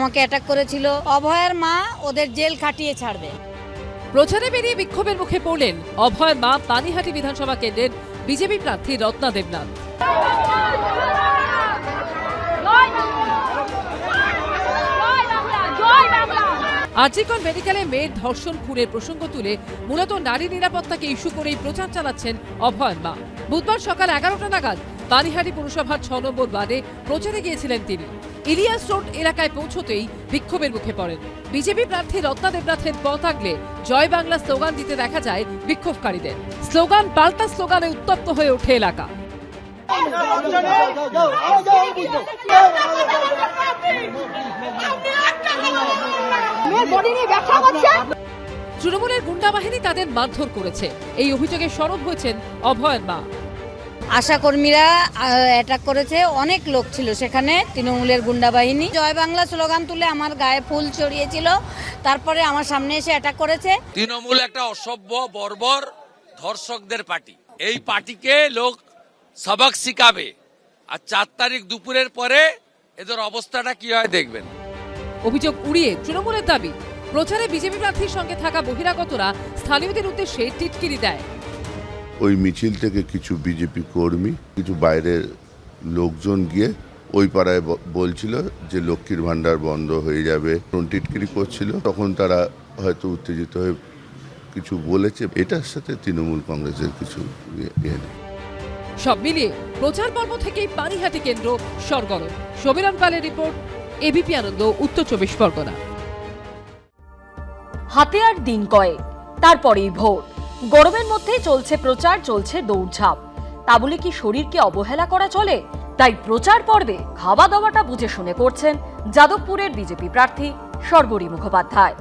আমাকে অ্যাটাক করেছিল। অভয়ের মা ওদের জেল খাটিয়ে ছাড়বে। প্রচারে বেরিয়ে বিক্ষোভের মুখে পড়লেন অভয়ের মা পানিহাটি বিধানসভা কেন্দ্রের বিজেপি প্রার্থী রত্না দেবনাথ। আরজিকর মেডিকেলে মেয়ের ধর্ষণ খুনের প্রসঙ্গ তুলে মূলত নারী নিরাপত্তাকে ইস্যু করেই প্রচার চালাচ্ছেন অভয়ের মা। বুধবার সকাল 11টা নাগাদ পানিহাটি পুরসভার 6 নম্বর ওয়ার্ডে প্রচারে গিয়েছিলেন তিনি। ইলিয়াস রোড এলাকায় পৌঁছতেই বিক্ষোভের মুখে পড়েন। বিজেপি প্রার্থী রত্না দেবনাথের পথ আগলে জয় বাংলা স্লোগান দিতে দেখা যায় বিক্ষোভকারীদের। স্লোগান পাল্টা স্লোগানে উত্তপ্ত হয়ে ওঠে এলাকা। তৃণমূলের গুন্ডা বাহিনী তাদের মারধর করেছে, এই অভিযোগে সরব হয়েছেন অভয়ের মা। আশাকর্মীরা অ্যাটাক করেছে, অনেক লোক ছিল সেখানে, তৃণমূলের গুন্ডা বাহিনী জয় বাংলা স্লোগান তুলে আমার গায়ে ফুল চড়িয়েছিল, তারপরে আমার সামনে এসে অ্যাটাক করেছে। তৃণমূল একটা অসভ্য বর্বর ধর্ষকদের পার্টি। এই পার্টিকে লোক সবক শিখাবে, আর 4 তারিখ দুপুরের পরে এদের অবস্থাটা কি হয় দেখবেন। অভিযোগ উড়িয়ে তৃণমূলের দাবি, প্রচারে বিজেপি প্রার্থীর সঙ্গে থাকা বহিরাগতরা স্থানীয়দের উদ্দেশ্যে টিটকিরি দেয়। ওই মিছিল থেকে কিছু বিজেপি কর্মী, কিছু বাইরের লোকজন গিয়ে ওই পাড়ায় বলছিল যে লক্ষ্মীর ভান্ডার বন্ধ হয়ে যাবে, টিটকিরি করছিল। তখন তারা হয়তো উত্তেজিত হয়ে কিছু বলেছে। এটার সাথে তৃণমূল কংগ্রেসের কিছু ইয়ে নেই। সব মিলিয়ে প্রচার পর্ব থেকেই পানিহাটি কেন্দ্র সরগরম। সমীরণ পালের রিপোর্ট, এবিপি আনন্দ, উত্তর 24 পরগনা। হাতে আর দিন কয়েক, তারপরেই ভোট। গরমের মধ্যেই চলছে প্রচার, চলছে দৌড়ঝাঁপ। তা বলে কি শরীরকে অবহেলা করা চলে? তাই প্রচার পর্বে খাওয়া দাওয়াটা বুঝে শুনে করছেন যাদবপুরের বিজেপি প্রার্থী সর্বরী মুখোপাধ্যায়।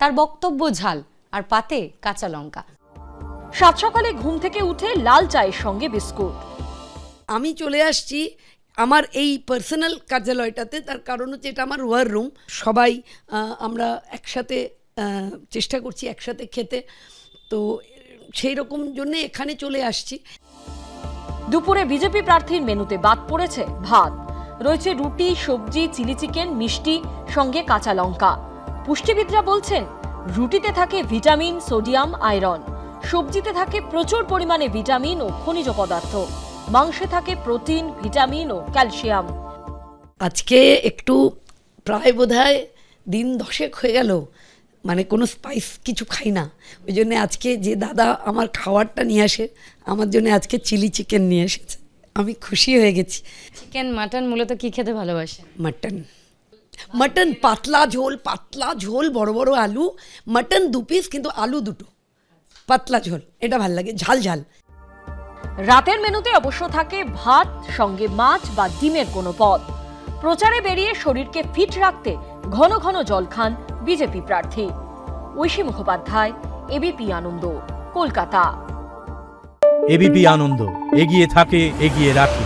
তার বক্তব্য ঝাল আর পাতে কাঁচা লঙ্কা। সাত সকালে ঘুম থেকে উঠে লাল চায়ের সঙ্গে বিস্কুট। আমি চলে আসছি আমার এই পার্সোনাল কার্যালয়টাতে, তার কারণ হচ্ছে এটা আমার ওয়ার রুম। সবাই আমরা একসাথে চেষ্টা করছি একসাথে খেতে, তো সেই রকম জন্য এখানে চলে আসছি। দুপুরে বিজেপি প্রার্থীর মেনুতে বাদ পড়েছে ভাত, রয়েছে রুটি, সবজি, চিলি চিকেন, মিষ্টি, সঙ্গে কাঁচা লঙ্কা। পুষ্টিবিদরা বলছেন রুটিতে থাকে ভিটামিন, সোডিয়াম, আয়রন। সবজিতে থাকে প্রচুর পরিমাণে ভিটামিন ও খনিজ পদার্থ। মাংসে থাকে প্রোটিন, ভিটামিন ও ক্যালসিয়াম। আজকে একটু প্রায় বোধহয় দিন 10 হয়ে গেল মানে কোনো স্পাইস কিছু খাই না। ওই জন্য আজকে যে দাদা আমার খাবারটা নিয়ে আসে, আমার জন্য আজকে চিলি চিকেন নিয়ে এসেছে। আমি খুশি হয়ে গেছি। চিকেন, মাটন মূলত কি খেতে ভালোবাসে? মাটন পাতলা ঝোল, বড় বড় আলু। মাটন 2 পিস, কিন্তু আলু 2টো, পাতলা ঝোল, এটা ভাল লাগে, ঝাল ঝাল। রাতের মেনুতে অবশ্য থাকে ভাত, সঙ্গে মাছ বা ডিমের কোনো পদ। প্রচারে বেরিয়ে শরীরকে ফিট রাখতে ঘন ঘন জল খান বিজেপি প্রার্থী। ঐশী মুখোপাধ্যায়, এবিপি আনন্দ, কলকাতা। এবিপি আনন্দ, এগিয়ে থাকে, এগিয়ে রাখে।